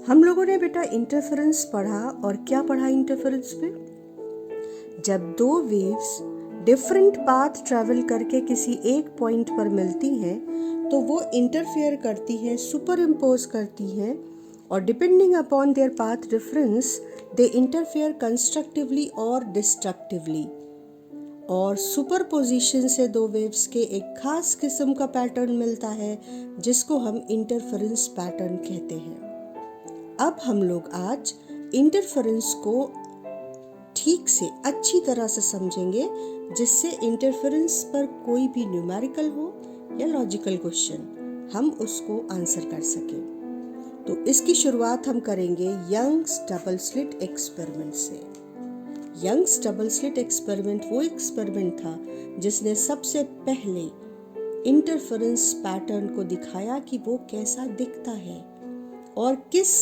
हम लोगों ने बेटा इंटरफेरेंस पढ़ा, और क्या पढ़ा इंटरफेरेंस में? जब दो वेव्स डिफरेंट पाथ ट्रैवल करके किसी एक पॉइंट पर मिलती हैं तो वो इंटरफेयर करती हैं, सुपर इम्पोज करती हैं, और depending upon their path difference they interfere constructively और डिस्ट्रक्टिवली। और सुपरपोजिशन से दो वेव्स के एक खास किस्म का पैटर्न मिलता है जिसको हम इंटरफेरेंस पैटर्न कहते हैं। अब हम लोग आज इंटरफेरेंस को ठीक से अच्छी तरह से समझेंगे, जिससे इंटरफेरेंस पर कोई भी न्यूमेरिकल हो या लॉजिकल क्वेश्चन हम उसको आंसर कर सकें। तो इसकी शुरुआत हम करेंगे यंग्स डबल स्लिट एक्सपेरिमेंट से। यंग्स डबल स्लिट एक्सपेरिमेंट वो एक्सपेरिमेंट था जिसने सबसे पहले इंटरफेरेंस पैटर्न को दिखाया कि वो कैसा दिखता है और किस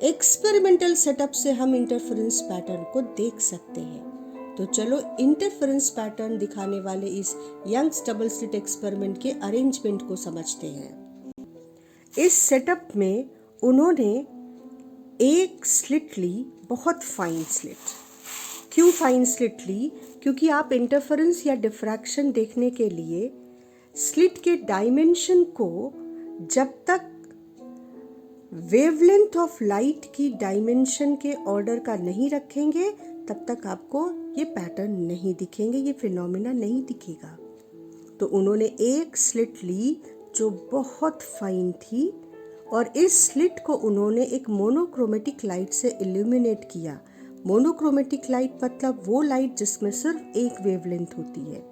एक्सपेरिमेंटल सेटअप से हम इंटरफेरेंस पैटर्न को देख सकते हैं। तो चलो इंटरफेरेंस पैटर्न दिखाने वाले इस यंग्स डबल स्लिट एक्सपेरिमेंट के अरेंजमेंट को समझते हैं। इस सेटअप में उन्होंने एक स्लिट ली, बहुत फाइन स्लिट। क्यों फाइन स्लिट ली? क्योंकि आप इंटरफेरेंस या डिफ्रैक्शन देखने के लिए स्लिट के डायमेंशन को जब तक वेवलेंथ ऑफ लाइट की डायमेंशन के ऑर्डर का नहीं रखेंगे तब तक आपको ये पैटर्न नहीं दिखेंगे, ये फिनोमेना नहीं दिखेगा। तो उन्होंने एक स्लिट ली जो बहुत फाइन थी, और इस स्लिट को उन्होंने एक मोनोक्रोमेटिक लाइट से इल्यूमिनेट किया। मोनोक्रोमेटिक लाइट मतलब वो लाइट जिसमें सिर्फ एक वेवलेंथ होती है।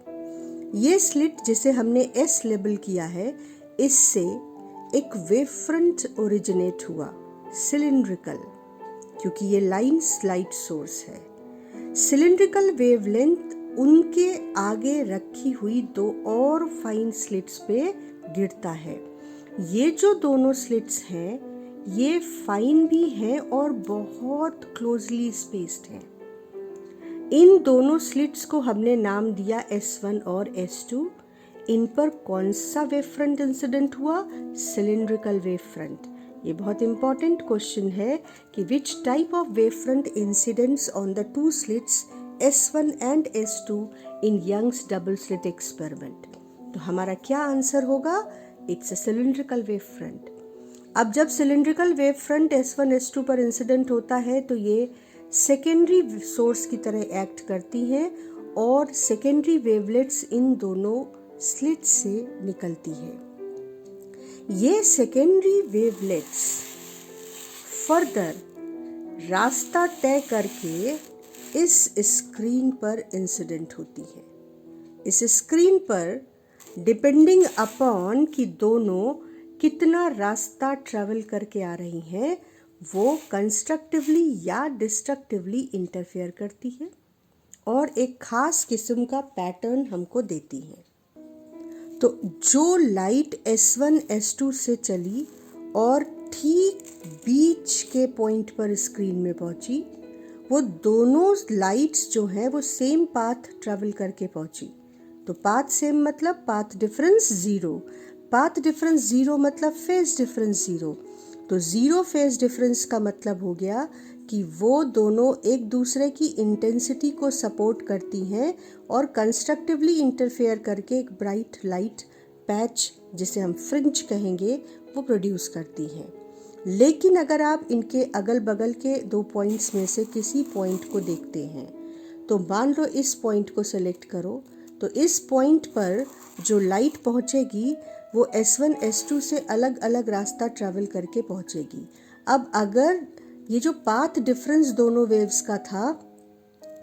ये स्लिट जिसे हमने एस लेबल किया है, इससे एक वेव फ्रंट ओरिजिनेट हुआ, सिलिंड्रिकल, क्योंकि ये लाइन्स लाइट सोर्स है। सिलिंड्रिकल वेवलेंथ उनके आगे रखी हुई दो और फाइन स्लिट्स पे गिरता है। ये जो दोनों स्लिट्स हैं ये फाइन भी हैं और बहुत क्लोजली स्पेस्ड हैं। इन दोनों स्लिट्स को हमने नाम दिया S1 और S2। इन पर कौन सा वेव फ्रंट इंसिडेंट हुआ? Cylindrical wave front. ये बहुत इंपॉर्टेंट क्वेश्चन है कि which type of wave front incidents on the two slits S1 and S2 in Young's double slit experiment. तो हमारा क्या आंसर होगा? It's a cylindrical wave front. अब जब cylindrical wave front S1 S2 पर incident होता है तो ये सेकेंडरी सोर्स की तरह एक्ट करती हैं और सेकेंडरी वेवलेट्स इन दोनों स्लिट से निकलती है। ये सेकेंडरी वेवलेट्स फर्दर रास्ता तय करके इस स्क्रीन पर इंसिडेंट होती है। इस स्क्रीन पर डिपेंडिंग अपॉन कि दोनों कितना रास्ता ट्रैवल करके आ रही हैं, वो कंस्ट्रक्टिवली या डिस्ट्रक्टिवली इंटरफेयर करती है और एक खास किस्म का पैटर्न हमको देती है। तो जो लाइट S1 S2 से चली और ठीक बीच के पॉइंट पर स्क्रीन में पहुंची, वो दोनों लाइट्स जो हैं वो सेम पाथ ट्रैवल करके पहुंची। तो पाथ सेम मतलब path difference zero. Path difference zero मतलब फेज डिफरेंस जीरो। तो जीरो फेज डिफरेंस का मतलब हो गया कि वो दोनों एक दूसरे की इंटेंसिटी को सपोर्ट करती हैं और कंस्ट्रक्टिवली इंटरफेयर करके एक ब्राइट लाइट पैच, जिसे हम फ्रिंज कहेंगे, वो प्रोड्यूस करती हैं। लेकिन अगर आप इनके अगल बगल के दो पॉइंट्स में से किसी पॉइंट को देखते हैं, तो मान लो इस पॉइंट को सेलेक्ट करो, तो इस पॉइंट पर जो लाइट पहुंचेगी वो S1 S2 से अलग अलग रास्ता ट्रैवल करके पहुंचेगी। अब अगर ये जो पाथ डिफरेंस दोनों वेव्स का था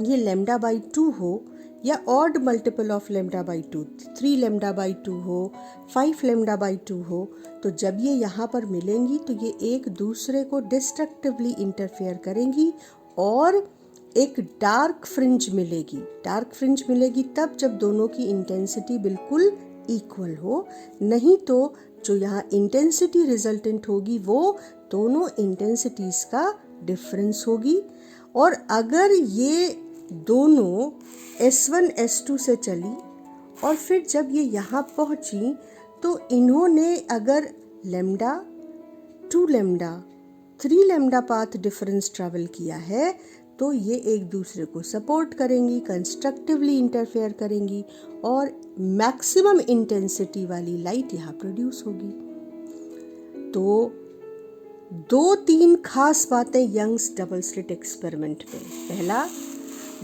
ये λ/2 हो या ऑड मल्टीपल ऑफ λ/2, 3 λ/2 हो, 5 λ/2 हो, तो जब ये यहाँ पर मिलेंगी तो ये एक दूसरे को डिस्ट्रक्टिवली इंटरफेयर करेंगी और एक डार्क फ्रिंज मिलेगी। डार्क फ्रिंज मिलेगी तब जब दोनों की इंटेंसिटी बिल्कुल इक्वल हो, नहीं तो जो यहाँ इंटेंसिटी रिजल्टेंट होगी वो दोनों इंटेंसिटीज का डिफरेंस होगी। और अगर ये दोनों S1 S2 से चली और फिर जब ये यहाँ पहुँची तो इन्होंने अगर λ, 2 λ, 3 लैम्डा पाथ डिफरेंस ट्रैवल किया है तो ये एक दूसरे को सपोर्ट करेंगी, कंस्ट्रक्टिवली इंटरफेयर करेंगी और मैक्सिमम इंटेंसिटी वाली लाइट यहाँ प्रोड्यूस होगी। तो 2-3 खास बातें यंग्स डबल स्लिट एक्सपेरिमेंट में। पहला,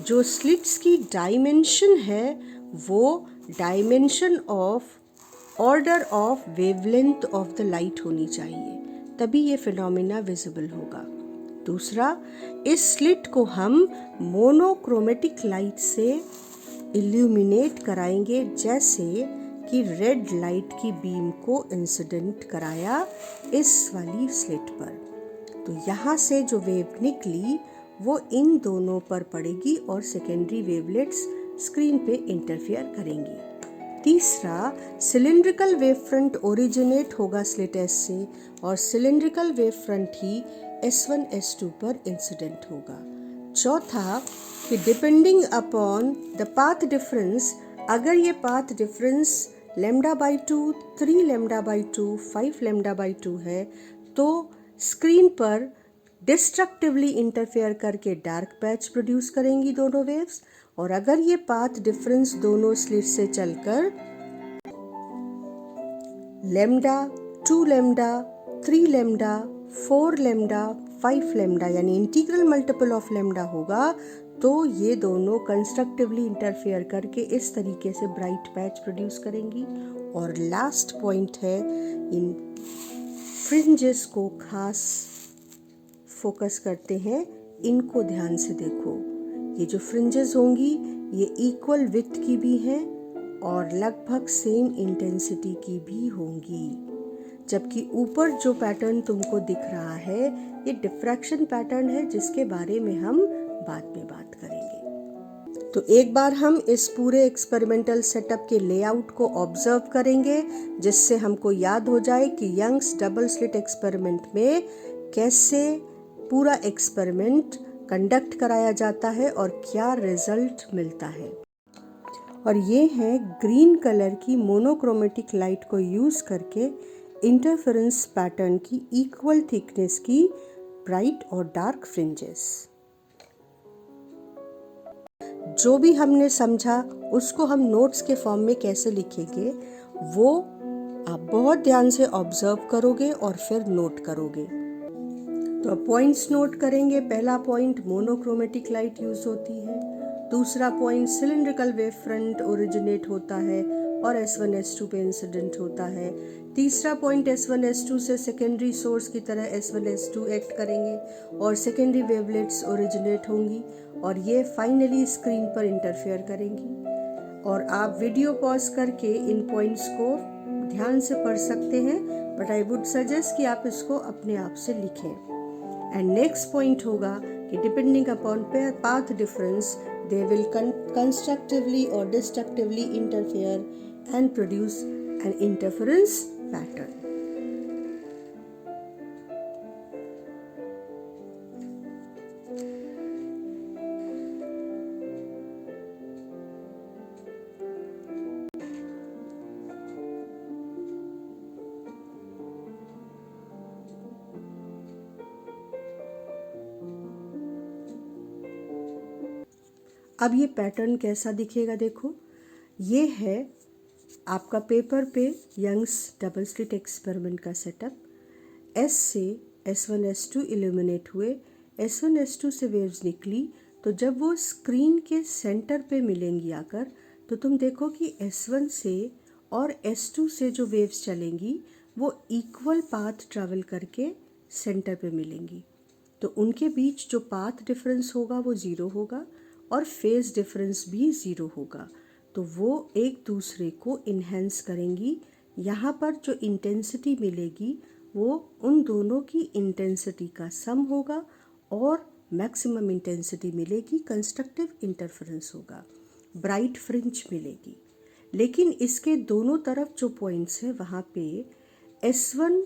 जो स्लिट्स की डायमेंशन है वो dimension of order of wavelength of the light होनी चाहिए, तभी ये फिनोमिना विजिबल होगा। दूसरा, इस स्लिट को हम मोनोक्रोमेटिक लाइट से इल्यूमिनेट कराएंगे, जैसे कि रेड लाइट की बीम को इंसिडेंट कराया इस वाली स्लिट पर। तो यहाँ से जो वेव निकली वो इन दोनों पर पड़ेगी और सेकेंडरी वेवलेट्स स्क्रीन पे इंटरफेयर करेंगी। तीसरा, सिलिंड्रिकल वेव फ्रंट ओरिजिनेट होगा स्लिट एस से और सिलिंड्रिकल वेव फ्रंट ही S1 S2 पर इंसिडेंट होगा। चौथा, कि depending upon the path difference, अगर ये पाथ डिफरेंस λ/2, 3 λ/2, 5 λ/2 है तो स्क्रीन पर डिस्ट्रक्टिवली इंटरफेयर करके डार्क पैच प्रोड्यूस करेंगी दोनों वेव्स। और अगर ये पाथ डिफरेंस दोनों स्लिट से चलकर lambda, 2 lambda, 3 lambda, 4 lambda, 5 lambda यानी इंटीग्रल मल्टीपल ऑफ लैम्डा होगा तो ये दोनों कंस्ट्रक्टिवली इंटरफेयर करके इस तरीके से ब्राइट पैच प्रोड्यूस करेंगी। और लास्ट पॉइंट है, इन फ्रिंजेस को खास फोकस करते हैं, इनको ध्यान से देखो। ये जो फ्रिंजेस होंगी ये इक्वल विड्थ की भी हैं और लगभग सेम इंटेंसिटी की भी होंगी, जबकि ऊपर जो पैटर्न तुमको दिख रहा है ये डिफ्रैक्शन पैटर्न है जिसके बारे में हम बाद में बात करेंगे। तो एक बार हम इस पूरे एक्सपेरिमेंटल सेटअप के लेआउट को ऑब्जर्व करेंगे जिससे हमको याद हो जाए कि यंग्स डबल स्लिट एक्सपेरिमेंट में कैसे पूरा एक्सपेरिमेंट कंडक्ट कराया जाता है और क्या रिजल्ट मिलता है। और ये है ग्रीन कलर की मोनोक्रोमेटिक लाइट को यूज़ करके इंटरफेरेंस पैटर्न की इक्वल थिकनेस की ब्राइट और डार्क फ्रिंजेस। जो भी हमने समझा उसको हम नोट्स के फॉर्म में कैसे लिखेंगे वो आप बहुत ध्यान से ऑब्जर्व करोगे और फिर नोट करोगे। तो पॉइंट्स नोट करेंगे। पहला पॉइंट, मोनोक्रोमेटिक लाइट यूज होती है। दूसरा point, cylindrical wave front originate होता है और S1 S2 पे इंसिडेंट होता है। तीसरा पॉइंट, S1 S2 से सेकेंडरी सोर्स की तरह S1 S2 एक्ट करेंगे और सेकेंडरी वेवलेट्स ओरिजिनेट होंगी और ये फाइनली स्क्रीन पर इंटरफेयर करेंगी। और आप वीडियो पॉज करके इन पॉइंट्स को ध्यान से पढ़ सकते हैं, बट आई वुड सजेस्ट कि आप इसको अपने आप से लिखें। एंड नेक्स्ट पॉइंट होगा कि depending upon path difference they will constructively or destructively interfere and produce an interference pattern. अब ये पैटर्न कैसा दिखेगा देखो। ये है आपका पेपर पे यंग्स डबल स्लिट एक्सपेरिमेंट का सेटअप। एस से S1 S2 इल्यूमिनेट हुए, S1 S2 से वेव्स निकली, तो जब वो स्क्रीन के सेंटर पे मिलेंगी आकर तो तुम देखो कि S1 से और S2 से जो वेव्स चलेंगी वो इक्वल पाथ ट्रैवल करके सेंटर पे मिलेंगी। तो उनके बीच जो पाथ डिफरेंस होगा वो ज़ीरो होगा और फेज डिफरेंस भी ज़ीरो होगा, तो वो एक दूसरे को इन्हेंस करेंगी। यहाँ पर जो इंटेंसिटी मिलेगी वो उन दोनों की इंटेंसिटी का सम होगा और मैक्सिमम इंटेंसिटी मिलेगी, कंस्ट्रक्टिव इंटरफेरेंस होगा, ब्राइट फ्रिंज मिलेगी। लेकिन इसके दोनों तरफ जो पॉइंट्स हैं वहाँ पे S1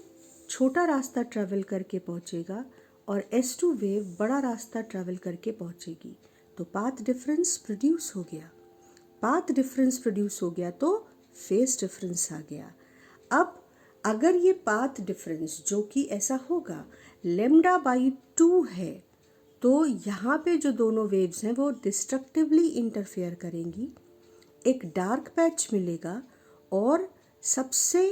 छोटा रास्ता ट्रैवल करके पहुँचेगा और S2 वेव बड़ा रास्ता ट्रैवल करके पहुँचेगी। तो पाथ डिफरेंस प्रोड्यूस हो गया। पाथ डिफरेंस प्रोड्यूस हो गया तो फेज डिफरेंस आ गया। अब अगर ये पाथ डिफरेंस जो कि ऐसा होगा लेमडा बाई 2 है तो यहाँ पे जो दोनों वेव्स हैं वो डिस्ट्रक्टिवली इंटरफेयर करेंगी, एक डार्क पैच मिलेगा और सबसे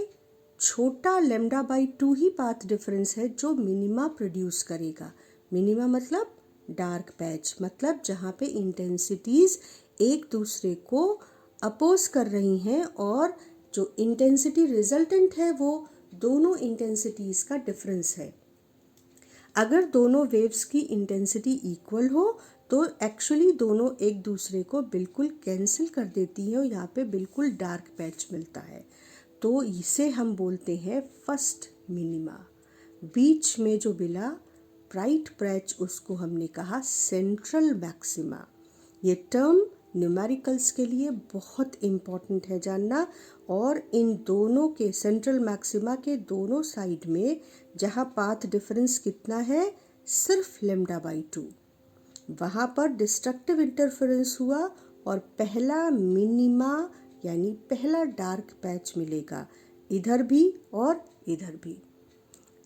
छोटा lambda by 2 he path difference है जो मिनिमा प्रोड्यूस करेगा। मिनिमा मतलब डार्क पैच, मतलब जहाँ पे इंटेंसिटीज एक दूसरे को अपोज कर रही हैं और जो इंटेंसिटी रिजल्टेंट है वो दोनों इंटेंसिटीज का डिफरेंस है। अगर दोनों वेव्स की इंटेंसिटी इक्वल हो तो एक्चुअली दोनों एक दूसरे को बिल्कुल कैंसिल कर देती हैं और यहाँ पे बिल्कुल डार्क पैच मिलता है। तो इसे हम बोलते हैं फर्स्ट मिनिमा। बीच में जो मिला ब्राइट पैच उसको हमने कहा सेंट्रल मैक्सिमा। ये टर्म न्यूमेरिकल्स के लिए बहुत इम्पॉर्टेंट है जानना। और इन दोनों के सेंट्रल मैक्सिमा के दोनों साइड में जहाँ पाथ डिफरेंस कितना है, सिर्फ लेमडा बाई 2, वहाँ पर डिस्ट्रक्टिव इंटरफेरेंस हुआ और पहला मिनिमा यानी पहला डार्क पैच मिलेगा, इधर भी और इधर भी।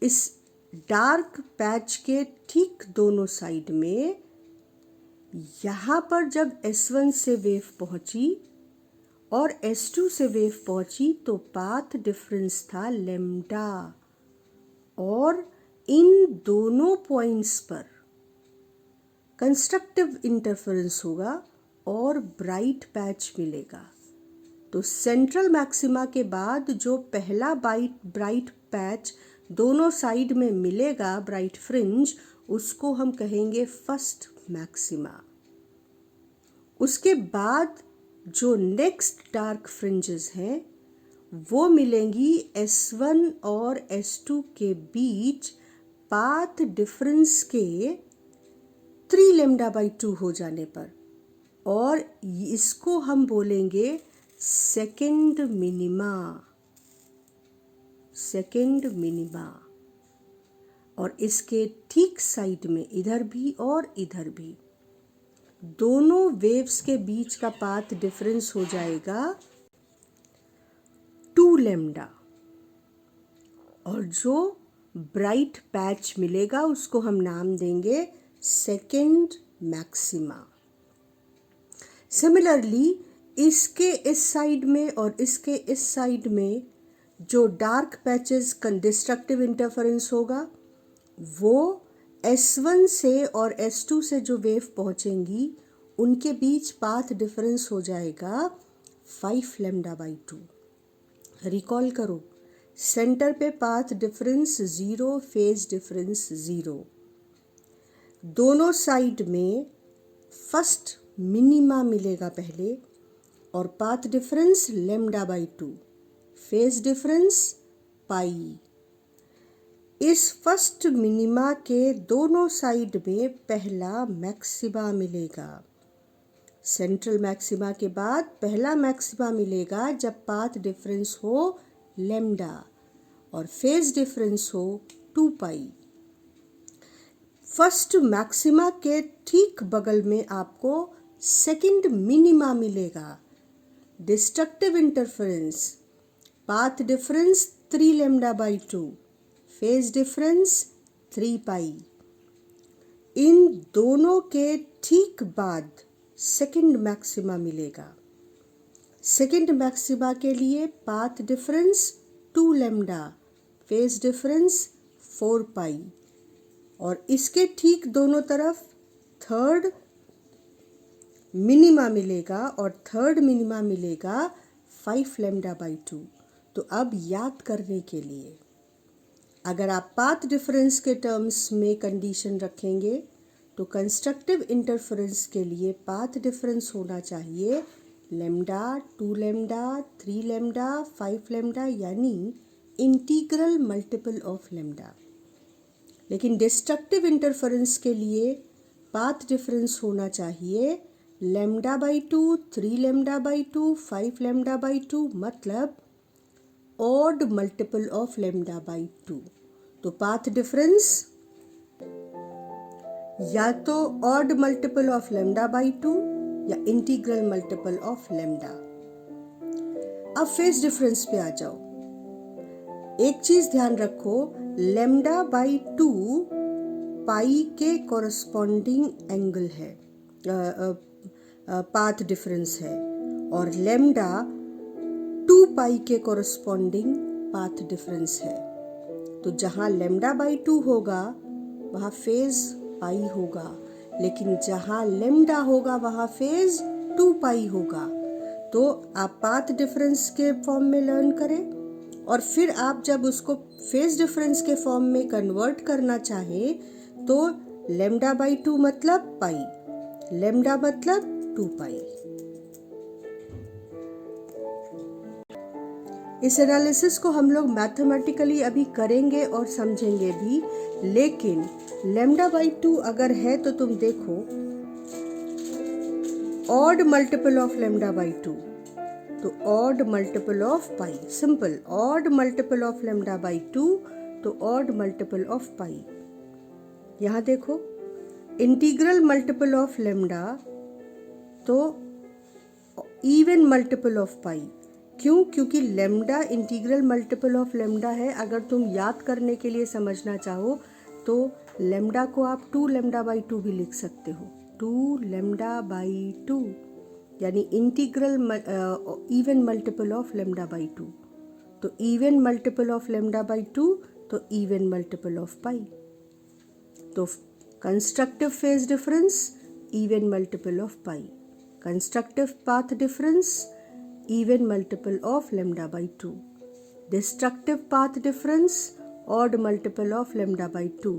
इस डार्क पैच के ठीक दोनों साइड में यहाँ पर जब S1 से वेव पहुँची और S2 से वेव पहुँची तो पाथ डिफरेंस था लेमडा और इन दोनों पॉइंट्स पर कंस्ट्रक्टिव इंटरफेरेंस होगा और ब्राइट पैच मिलेगा। तो सेंट्रल मैक्सिमा के बाद जो पहला ब्राइट पैच दोनों साइड में मिलेगा, ब्राइट फ्रिंज, उसको हम कहेंगे फर्स्ट मैक्सिमा। उसके बाद जो नेक्स्ट डार्क फ्रिंजेस हैं वो मिलेंगी S1 और S2 के बीच पाथ डिफरेंस के 3 लेमडा बाई 2 हो जाने पर, और इसको हम बोलेंगे सेकेंड मिनिमा। Second minima. और इसके ठीक साइड में इधर भी और इधर भी दोनों वेव्स के बीच का पाथ डिफरेंस हो जाएगा 2 लेमडा और जो ब्राइट पैच मिलेगा उसको हम नाम देंगे सेकेंड मैक्सिमा। सिमिलरली इसके इस साइड में और इसके इस साइड में जो डार्क पैचेस डिस्ट्रक्टिव इंटरफेरेंस होगा वो S1 से और S2 से जो वेव पहुंचेंगी उनके बीच पाथ डिफरेंस हो जाएगा 5 लेमडा बाई 2। रिकॉल करो, सेंटर पे पाथ डिफरेंस 0, फेज डिफरेंस 0। दोनों साइड में फर्स्ट मिनिमा मिलेगा पहले और path difference lambda by 2, phase difference pi. इस फर्स्ट मिनिमा के दोनों साइड में पहला मैक्सिमा मिलेगा। सेंट्रल मैक्सिमा के बाद पहला मैक्सिमा मिलेगा जब पाथ डिफरेंस हो लेमडा और फेज डिफरेंस हो 2 पाई। फर्स्ट मैक्सिमा के ठीक बगल में आपको सेकंड मिनिमा मिलेगा। Destructive interference, path difference 3 lambda by 2, phase difference 3 पाई। इन दोनों के ठीक बाद सेकंड मैक्सिमा मिलेगा। सेकंड मैक्सिमा के लिए path difference 2 lambda, phase difference 4 पाई और इसके ठीक दोनों तरफ थर्ड मिनिमा मिलेगा और थर्ड मिनिमा मिलेगा 5 लेमडा बाई 2। तो अब याद करने के लिए अगर आप पाथ डिफरेंस के टर्म्स में कंडीशन रखेंगे तो कंस्ट्रक्टिव इंटरफेरेंस के लिए पाथ डिफरेंस होना चाहिए लेमडा, 2 लेमडा, 3 लेमडा, 5 लेमडा, यानी इंटीग्रल मल्टीपल ऑफ लेमडा। लेकिन डिस्ट्रक्टिव इंटरफेरेंस के लिए पाथ डिफरेंस होना चाहिए lambda by 2, 3 lambda by 2, 5 lambda by 2, मतलब odd multiple of lambda by 2। तो पाथ डिफरेंस या तो odd multiple of lambda by 2 या इंटीग्रल मल्टीपल ऑफ लेमडा। अब फेज डिफरेंस पे आ जाओ। एक चीज ध्यान रखो, लेमडा बाई 2 पाई के कॉरस्पॉन्डिंग एंगल है, पाथ डिफरेंस है, और लेम्डा 2 पाई के कॉरस्पॉन्डिंग पाथ डिफरेंस है। तो जहाँ लेम्डा बाई 2 होगा वहाँ फेज पाई होगा, लेकिन जहाँ लेम्डा होगा वहाँ फेज 2 पाई होगा। तो आप पाथ डिफरेंस के फॉर्म में लर्न करें, और फिर आप जब उसको फेज डिफरेंस के फॉर्म में कन्वर्ट करना चाहें तो लेम्डा बाई 2 मतलब पाई, लेम्डा मतलब 2 पाई। इस एनालिसिस को हम लोग मैथमेटिकली अभी करेंगे और समझेंगे भी, लेकिन लेम्डा बाई 2 अगर है तो तुम देखो odd multiple of lambda by 2, तो odd multiple of pi, simple, odd multiple of lambda by 2 तो ऑड मल्टीपल ऑफ पाई। यहाँ देखो इंटीग्रल मल्टीपल ऑफ लेम्डा तो इवन मल्टीपल ऑफ पाई। क्यों? क्योंकि lambda integral multiple of lambda है। अगर तुम याद करने के लिए समझना चाहो तो लेम्डा को आप 2 लेम्डा बाई 2 भी लिख सकते हो, 2 लेम्डा बाई 2, यानी integral even multiple of lambda by 2। तो even multiple of lambda by 2 तो इवन मल्टीपल ऑफ पाई। तो constructive phase difference even multiple of pi, constructive path difference even multiple of lambda by 2, destructive path difference odd multiple of lambda by 2,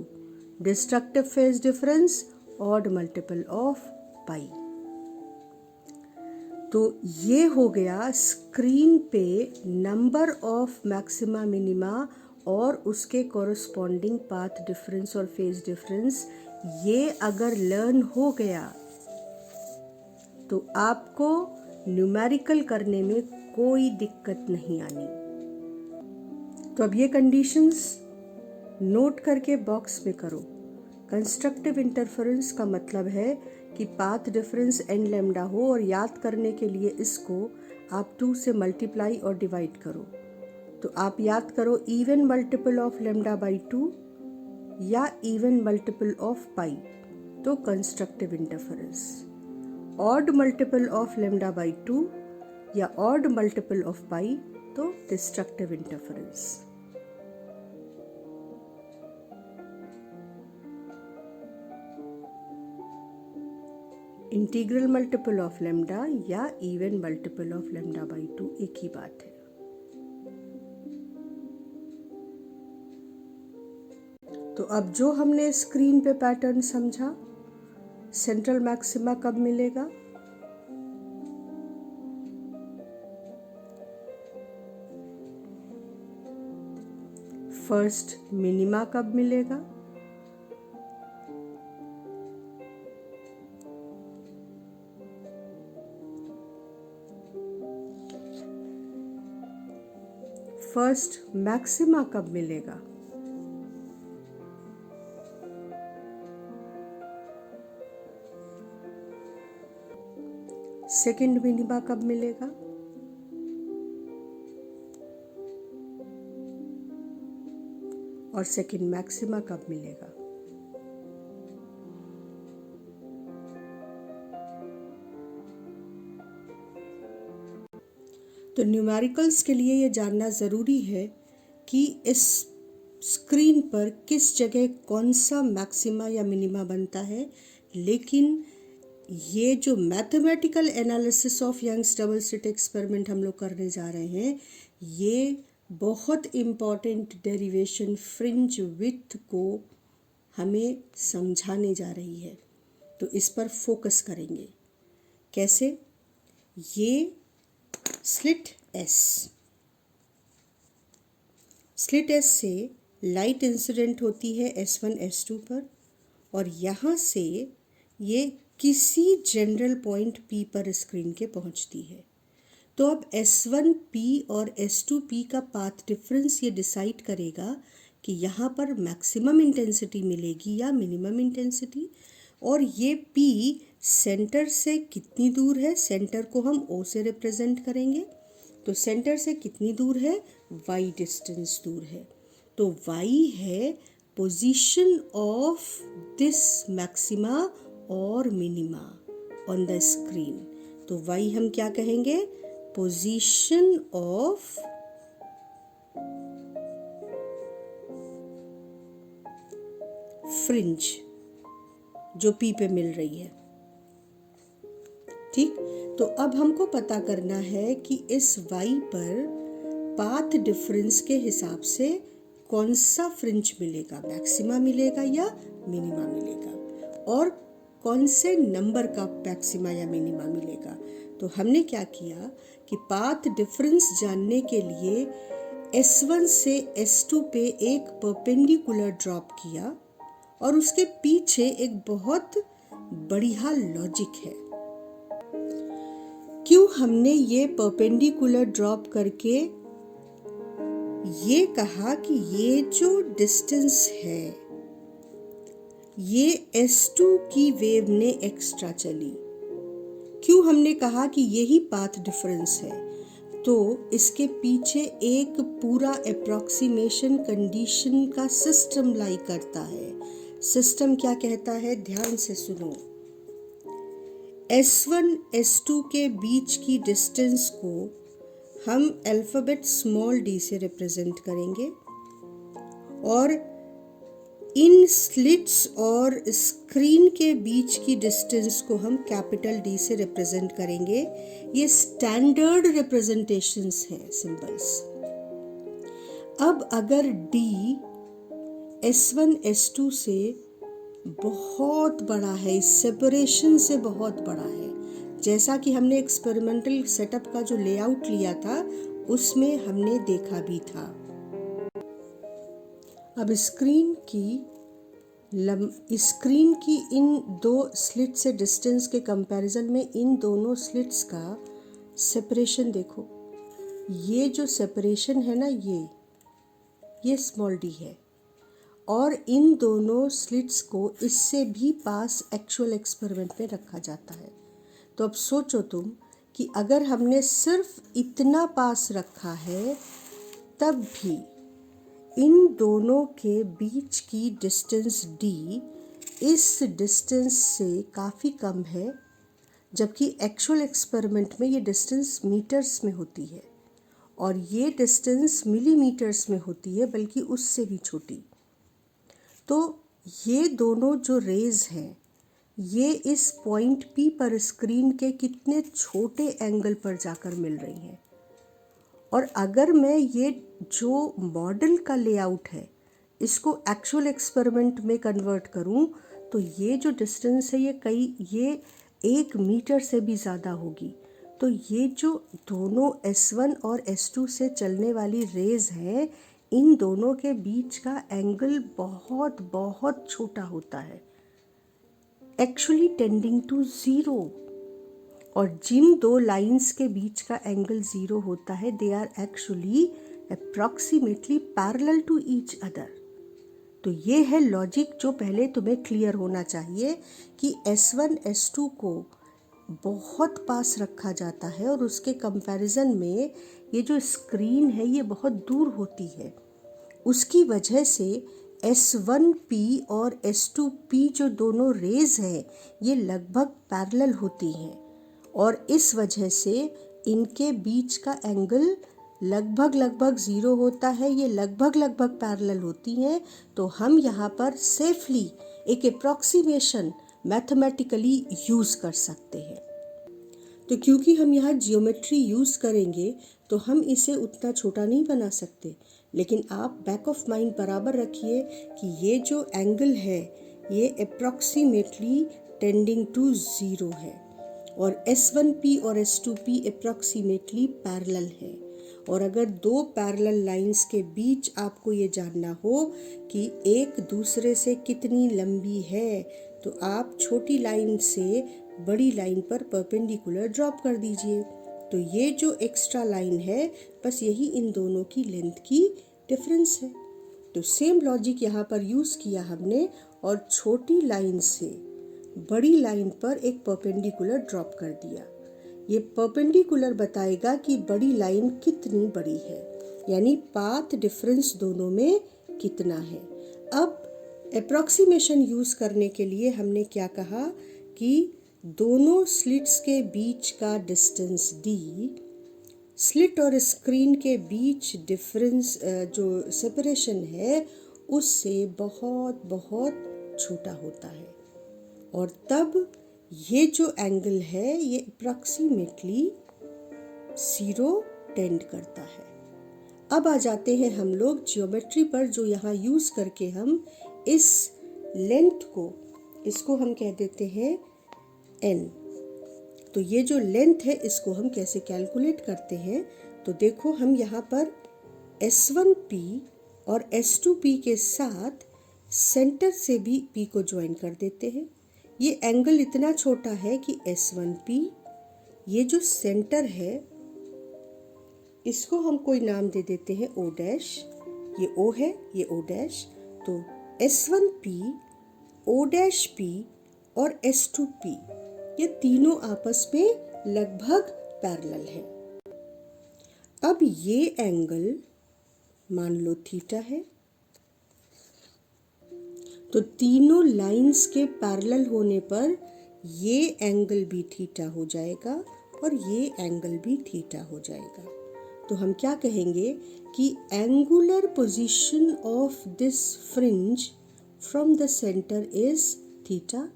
destructive phase difference odd multiple of pi. तो ये हो गया screen पे number of maxima minima और उसके corresponding path difference और phase difference. ये अगर लर्न हो गया तो आपको न्यूमेरिकल करने में कोई दिक्कत नहीं आनी। तो अब ये कंडीशंस नोट करके बॉक्स में करो। कंस्ट्रक्टिव इंटरफेरेंस का मतलब है कि पाथ डिफरेंस एन लेम्डा हो, और याद करने के लिए इसको आप 2 से मल्टीप्लाई और डिवाइड करो। तो आप याद करो even multiple of lambda by 2 या इवन मल्टीपल ऑफ पाई तो constructive interference, odd multiple of lambda by 2 या ऑड मल्टीपल ऑफ पाई तो destructive interference. Integral multiple of lambda या even multiple of lambda by 2 एक ही बात है। तो अब जो हमने स्क्रीन पे पैटर्न समझा, सेंट्रल मैक्सिमा कब मिलेगा, फर्स्ट मिनिमा कब मिलेगा, फर्स्ट मैक्सिमा कब मिलेगा, सेकंड मिनिमा कब मिलेगा, और सेकंड मैक्सिमा कब मिलेगा। तो न्यूमेरिकल्स के लिए ये जानना ज़रूरी है कि इस स्क्रीन पर किस जगह कौन सा मैक्सिमा या मिनिमा बनता है, लेकिन ये जो mathematical analysis of Young's double slit experiment हम लोग करने जा रहे हैं, ये बहुत इम्पॉर्टेंट डेरिवेशन फ्रिंज विड्थ को हमें समझाने जा रही है। तो इस पर फोकस करेंगे। कैसे? ये स्लिट एस से लाइट इंसिडेंट होती है S1 S2 पर, और यहाँ से ये किसी जनरल पॉइंट P पर स्क्रीन के पहुँचती है। तो अब S1P और S2P का पाथ डिफरेंस ये डिसाइड करेगा कि यहाँ पर मैक्सिमम इंटेंसिटी मिलेगी या मिनिमम इंटेंसिटी, और ये P सेंटर से कितनी दूर है, सेंटर को हम O से रिप्रेजेंट करेंगे। तो सेंटर से कितनी दूर है, Y डिस्टेंस दूर है। तो Y है position of this maxima or minima on the screen. तो y हम क्या कहेंगे? Position of fringe जो P पे मिल रही है। ठीक, तो अब हमको पता करना है कि इस y पर पाथ डिफरेंस के हिसाब से कौन सा फ्रिंज मिलेगा, मैक्सिमा मिलेगा या मिनिमा मिलेगा, और कौन से नंबर का मैक्सिमा या मिनिमा मिलेगा। तो हमने क्या किया कि पाथ डिफरेंस जानने के लिए S1 से S2 पे एक परपेंडिकुलर ड्रॉप किया और उसके पीछे एक बहुत बढ़िया लॉजिक है। क्यों हमने ये परपेंडिकुलर ड्रॉप करके ये कहा कि ये जो डिस्टेंस है ये S2 की वेव ने एक्स्ट्रा चली। क्यों हमने कहा कि यही पाथ डिफरेंस है? तो इसके पीछे एक पूरा अप्रॉक्सीमेशन कंडीशन का सिस्टम लाई करता है। सिस्टम क्या कहता है, ध्यान से सुनो। S1 S2 के बीच की डिस्टेंस को हम अल्फाबेट स्मॉल d से रिप्रेजेंट करेंगे और इन स्लिट्स और स्क्रीन के बीच की डिस्टेंस को हम कैपिटल D से रिप्रेजेंट करेंगे। ये स्टैंडर्ड रिप्रेजेंटेशंस हैं, सिंबल्स। अब अगर D S1 S2 से बहुत बड़ा है, इस सेपरेशन से बहुत बड़ा है, जैसा कि हमने एक्सपेरिमेंटल सेटअप का जो लेआउट लिया था उसमें हमने देखा भी था। अब स्क्रीन की इन दो स्लिट से डिस्टेंस के कंपैरिजन में इन दोनों स्लिट्स का सेपरेशन देखो। ये जो सेपरेशन है ना, ये स्मॉल d है और इन दोनों स्लिट्स को इससे भी पास एक्चुअल एक्सपेरिमेंट में रखा जाता है। तो अब सोचो तुम कि अगर हमने सिर्फ इतना पास रखा है तब भी इन दोनों के बीच की डिस्टेंस d इस डिस्टेंस से काफ़ी कम है, जबकि एक्चुअल एक्सपेरिमेंट में ये डिस्टेंस मीटर्स में होती है और ये डिस्टेंस मिलीमीटर्स में होती है, बल्कि उससे भी छोटी। तो ये दोनों जो रेज हैं ये इस पॉइंट P पर स्क्रीन के कितने छोटे एंगल पर जाकर मिल रही हैं। और अगर मैं ये जो मॉडल का लेआउट है इसको एक्चुअल एक्सपेरिमेंट में कन्वर्ट करूं तो ये जो डिस्टेंस है ये 1 मीटर से भी ज़्यादा होगी। तो ये जो दोनों S1 और S2 से चलने वाली रेज हैं, इन दोनों के बीच का एंगल बहुत बहुत छोटा होता है, एक्चुअली टेंडिंग टू 0। और जिन दो लाइंस के बीच का एंगल 0 होता है, they are actually approximately parallel to each other. तो ये है लॉजिक जो पहले तुम्हें क्लियर होना चाहिए कि S1 S2 को बहुत पास रखा जाता है और उसके कंपैरिजन में ये जो स्क्रीन है ये बहुत दूर होती है। उसकी वजह से S1P और S2P जो दोनों रेज हैं ये लगभग पैरेलल होती हैं और इस वजह से इनके बीच का एंगल लगभग 0 होता है। ये लगभग पैरेलल होती हैं। तो हम यहाँ पर सेफली एक अप्रॉक्सीमेशन मैथमेटिकली यूज़ कर सकते हैं। तो क्योंकि हम यहाँ जियोमेट्री यूज़ करेंगे तो हम इसे उतना छोटा नहीं बना सकते, लेकिन आप बैक ऑफ माइंड बराबर रखिए कि ये जो एंगल है ये अप्रॉक्सीमेटली टेंडिंग टू 0 है और S1P और S2P अप्रॉक्सीमेटली पैरेलल है। और अगर दो पैरेलल लाइंस के बीच आपको ये जानना हो कि एक दूसरे से कितनी लंबी है, तो आप छोटी लाइन से बड़ी लाइन पर परपेंडिकुलर ड्रॉप कर दीजिए। तो ये जो एक्स्ट्रा लाइन है बस यही इन दोनों की लेंथ की डिफरेंस है। तो सेम लॉजिक यहाँ पर यूज़ किया हमने और छोटी लाइन से बड़ी लाइन पर एक परपेंडिकुलर ड्रॉप कर दिया। ये परपेंडिकुलर बताएगा कि बड़ी लाइन कितनी बड़ी है, यानी पाथ डिफरेंस दोनों में कितना है। अब अप्रॉक्सीमेशन यूज़ करने के लिए हमने क्या कहा कि दोनों स्लिट्स के बीच का डिस्टेंस d, स्लिट और स्क्रीन के बीच डिफरेंस जो सेपरेशन है उससे बहुत बहुत छोटा होता है, और तब ये जो एंगल है ये अप्रॉक्सीमेटली 0 टेंड करता है। अब आ जाते हैं हम लोग ज्योमेट्री पर, जो यहाँ यूज़ करके हम इस लेंथ को, इसको हम कह देते हैं n। तो ये जो लेंथ है इसको हम कैसे कैलकुलेट करते हैं, तो देखो हम यहाँ पर S1P और S2P के साथ सेंटर से भी P को ज्वाइन कर देते हैं। ये एंगल इतना छोटा है कि S1P, ये जो सेंटर है इसको हम कोई नाम दे देते हैं O डैश, ये O है, ये O डैश, तो S1P, O डैश P और S2P ये तीनों आपस में लगभग पैरेलल है। अब ये एंगल मान लो थीटा है, तो तीनों लाइंस के पैरेलल होने पर ये एंगल भी थीटा हो जाएगा और ये एंगल भी थीटा हो जाएगा। तो हम क्या कहेंगे कि angular position of this fringe from the centre is theta,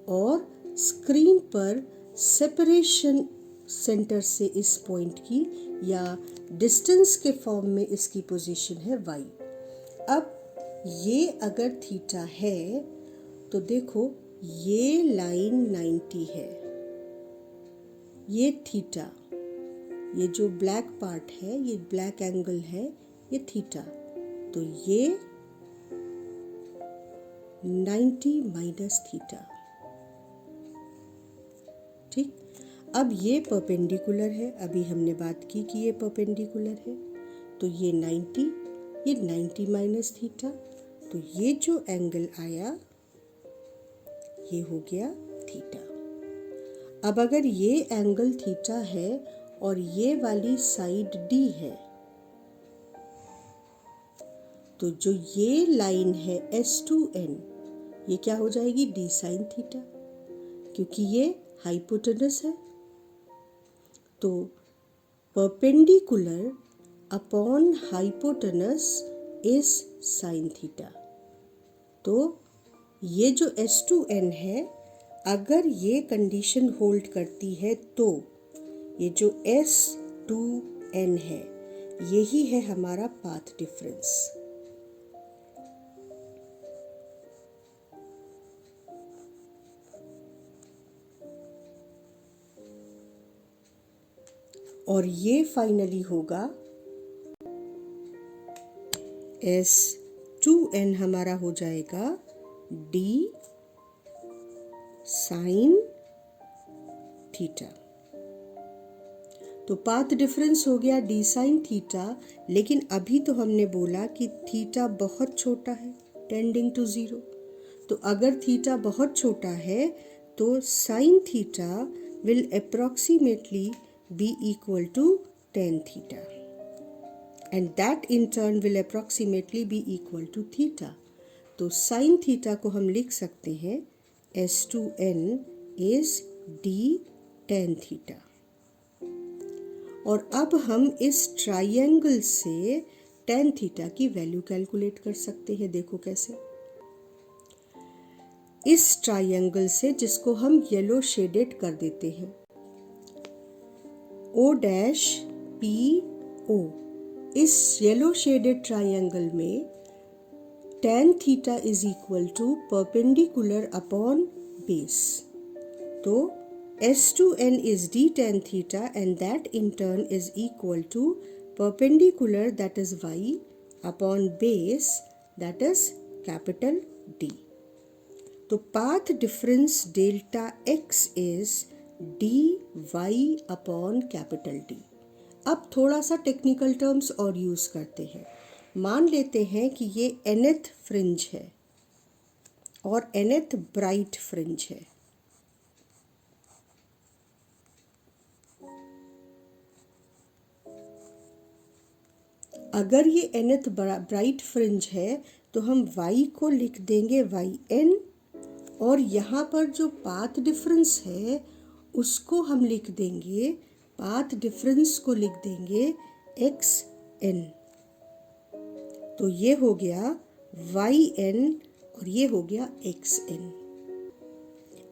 और स्क्रीन पर सेपरेशन सेंटर से इस पॉइंट की या डिस्टेंस के फॉर्म में इसकी पोजीशन है y। अब ये अगर थीटा है तो देखो ये लाइन 90 है, ये थीटा, ये जो ब्लैक पार्ट है, ये ब्लैक एंगल है, ये थीटा, तो ये 90 माइनस थीटा। ठीक, अब ये परपेंडिकुलर है, अभी हमने बात की कि ये परपेंडिकुलर है, तो ये 90, ये 90 माइनस थीटा, तो ये जो एंगल आया ये हो गया थीटा। अब अगर ये एंगल थीटा है और ये वाली साइड D है, तो जो ये लाइन है S2N, ये क्या हो जाएगी D साइन थीटा, क्योंकि ये हाइपोटेनस है। तो perpendicular upon hypotenuse is sine theta. तो ये जो S2N है, अगर ये कंडीशन होल्ड करती है तो ये जो S2N है यही है हमारा पाथ डिफरेंस। और ये फाइनली होगा S2N हमारा हो जाएगा D साइन थीटा। तो पाथ डिफरेंस हो गया D साइन थीटा, लेकिन अभी तो हमने बोला कि थीटा बहुत छोटा है, टेंडिंग टू 0। तो अगर थीटा बहुत छोटा है तो sine theta will approximately be equal to tan theta, and that in turn will approximately be equal to theta. तो sin theta को हम लिख सकते हैं S2N is D tan theta। और अब हम इस ट्राइंगल से tan theta की वैल्यू कैलकुलेट कर सकते हैं। देखो कैसे, इस ट्राइंगल से, जिसको हम येलो शेडेड कर देते हैं, O डैश पी ओ, इस येलो शेडेड ट्राइंगल में tan theta is equal to perpendicular upon base. तो S2N is D tan theta and that in turn is equal to perpendicular, that is y, upon base, that is capital D. तो path difference delta x is dy upon capital D। अब थोड़ा सा technical terms और use करते हैं। मान लेते हैं कि ये nth फ्रिंज है और nth ब्राइट फ्रिंज है। अगर ये nth ब्राइट फ्रिंज है तो हम y को लिख देंगे yn, और यहाँ पर जो पाथ डिफरेंस है उसको हम लिख देंगे, पाथ डिफरेंस को लिख देंगे xn। तो ये हो गया yn और ये हो गया xn।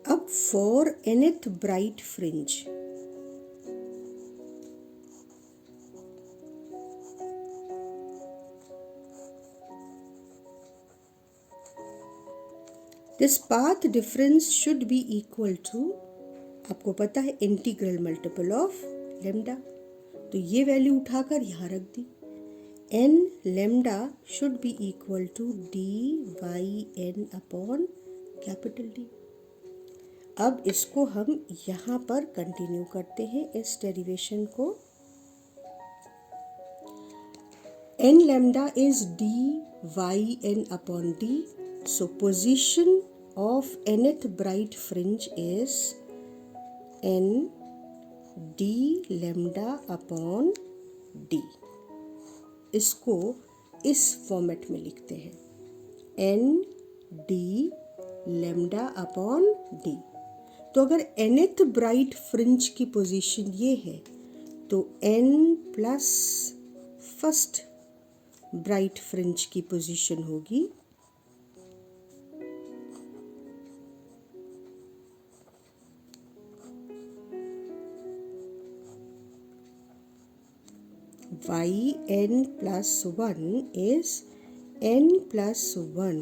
अब for nth bright fringe, this path difference should be equal to, आपको पता है, इंटीग्रल मल्टीपल ऑफ लेम्डा। तो ये वैल्यू उठाकर यहाँ रख दी। n lambda should be equal to dy(n) upon capital D। अब इसको हम यहाँ पर कंटिन्यू करते हैं इस डेरिवेशन को। n lambda is dy(n) upon D. So position of nth bright fringe is n d lambda upon D। इसको इस फॉर्मेट में लिखते हैं n d lambda upon D। तो अगर nth ब्राइट फ्रिंज की पोजीशन ये है तो n plus first bright fringe की पोजीशन होगी yn plus 1 is n plus 1,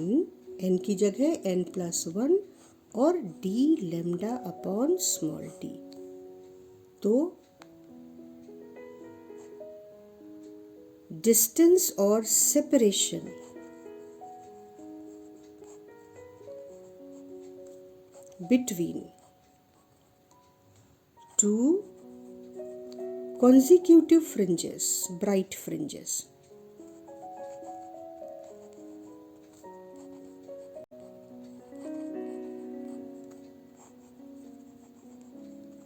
n की जगह n plus 1 और d lambda upon small d। तो डिस्टेंस और separation between two consecutive fringes, bright fringes,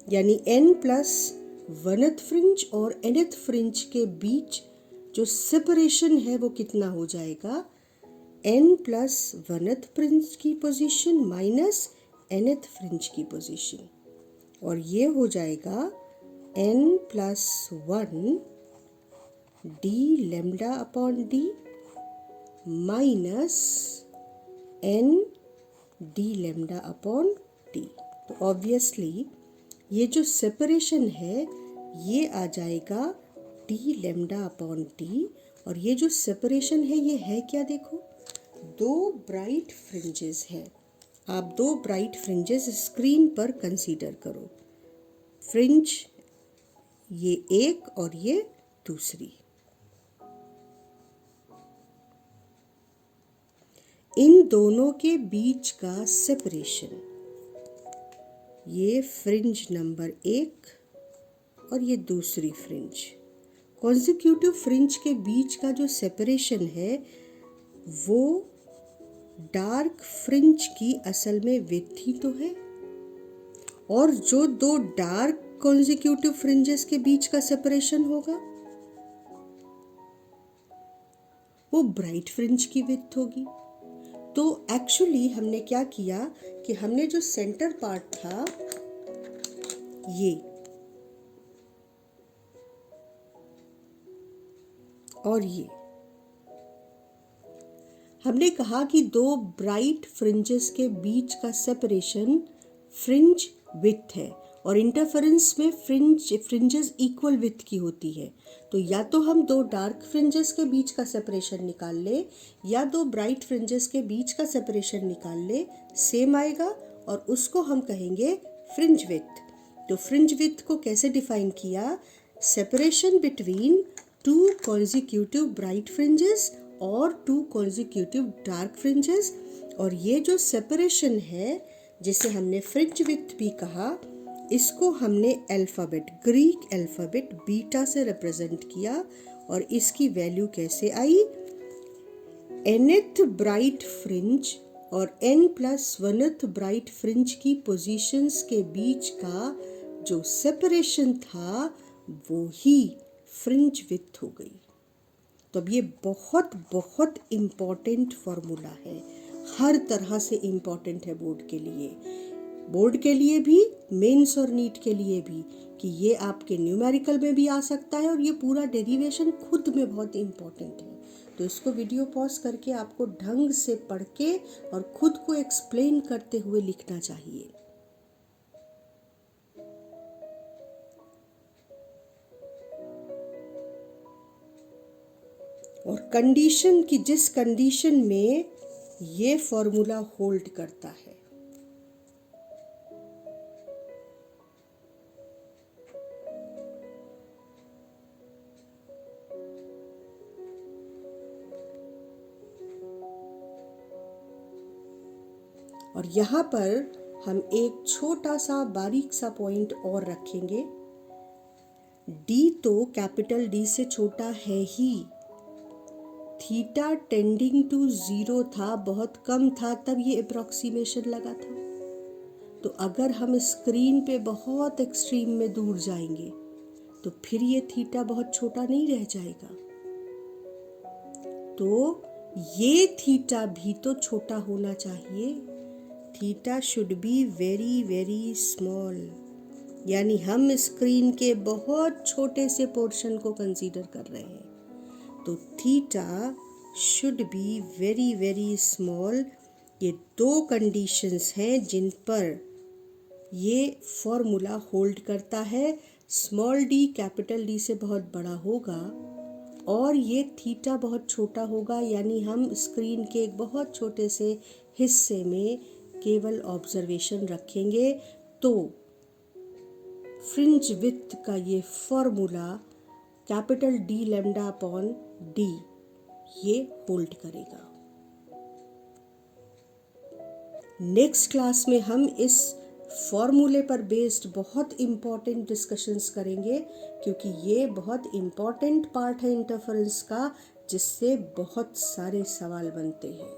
यानी n प्लस वनथ फ्रिंज और nth फ्रिंज के बीच जो सेपरेशन है वो कितना हो जाएगा, n प्लस वनथ फ्रिंज की पोजीशन माइनस nth फ्रिंज की पोजीशन, और ये हो जाएगा n plus 1 d lambda upon d minus n d lambda upon d। तो ऑब्वियसली ये जो सेपरेशन है ये आ जाएगा d lambda अपॉन d, और ये जो सेपरेशन है ये है क्या, देखो दो ब्राइट फ्रिंजेस है। आप दो ब्राइट फ्रिंजेस स्क्रीन पर कंसीडर करो, फ्रिंज ये एक और ये दूसरी। इन दोनों के बीच का सेपरेशन, ये फ्रिंज नंबर 1 और ये दूसरी फ्रिंज, कॉन्जिक्यूटिव फ्रिंज के बीच का जो सेपरेशन है वो डार्क फ्रिंज की असल में विड्थ ही तो है, और जो दो डार्क कॉन्जिक्यूटिव फ्रिंजेस के बीच का सेपरेशन होगा वो ब्राइट फ्रिंज की विड्थ होगी। तो एक्चुअली हमने क्या किया कि हमने जो सेंटर पार्ट था ये और ये, हमने कहा कि दो ब्राइट फ्रिंजेस के बीच का सेपरेशन फ्रिंज विड्थ है, और इंटरफेरेंस में फ्रिंजेस इक्वल विड्थ की होती है। तो या तो हम दो डार्क फ्रिंजेस के बीच का सेपरेशन निकाल ले या दो ब्राइट फ्रिंजेस के बीच का सेपरेशन निकाल ले, सेम आएगा, और उसको हम कहेंगे फ्रिंज विड्थ। तो फ्रिंज विड्थ को कैसे डिफाइन किया, separation between two consecutive bright fringes और टू कॉन्जिक्यूटिव डार्क फ्रिंजेस, और ये जो सेपरेशन है जिसे हमने फ्रिंज विड्थ भी कहा, इसको हमने अल्फ़ाबेट, ग्रीक अल्फ़ाबेट बीटा से रिप्रेजेंट किया, और इसकी वैल्यू कैसे आई, nth ब्राइट फ्रिंज और n प्लस वनथ ब्राइट फ्रिंज की पोजीशंस के बीच का जो सेपरेशन था वो ही फ्रिंज विड्थ हो गई। तो अब ये बहुत बहुत इम्पॉर्टेंट फॉर्मूला है, हर तरह से इम्पॉर्टेंट है बोर्ड के लिए भी, मेंस और नीट के लिए भी, कि ये आपके न्यूमेरिकल में भी आ सकता है और ये पूरा डेरिवेशन खुद में बहुत इम्पॉर्टेंट है। तो इसको वीडियो पॉज करके आपको ढंग से पढ़ के और खुद को एक्सप्लेन करते हुए लिखना चाहिए। और कंडीशन की, जिस कंडीशन में ये फॉर्मूला होल्ड करता है, और यहाँ पर हम एक छोटा सा बारीक सा पॉइंट और रखेंगे। डी तो कैपिटल डी से छोटा है ही, थीटा टेंडिंग टू 0 था, बहुत कम था, तब ये अप्रोक्सीमेशन लगा था। तो अगर हम स्क्रीन पे बहुत एक्सट्रीम में दूर जाएंगे तो फिर ये थीटा बहुत छोटा नहीं रह जाएगा, तो ये थीटा भी तो छोटा होना चाहिए। Theta should be very very small, यानी हम स्क्रीन के बहुत छोटे से पोर्शन को कंसीडर कर रहे हैं, तो theta should be very very small. ये दो कंडीशंस हैं जिन पर ये फॉर्मूला होल्ड करता है। स्मॉल डी कैपिटल डी से बहुत बड़ा होगा और ये थीटा बहुत छोटा होगा, यानी हम स्क्रीन के एक बहुत छोटे से हिस्से में केवल ऑब्जर्वेशन रखेंगे, तो फ्रिंज विड्थ का ये formula capital D lambda upon D ये होल्ड करेगा। नेक्स्ट क्लास में हम इस फॉर्मूले पर बेस्ड बहुत इम्पॉर्टेंट डिस्कशंस करेंगे, क्योंकि ये बहुत इम्पॉर्टेंट पार्ट है इंटरफेरेंस का, जिससे बहुत सारे सवाल बनते हैं।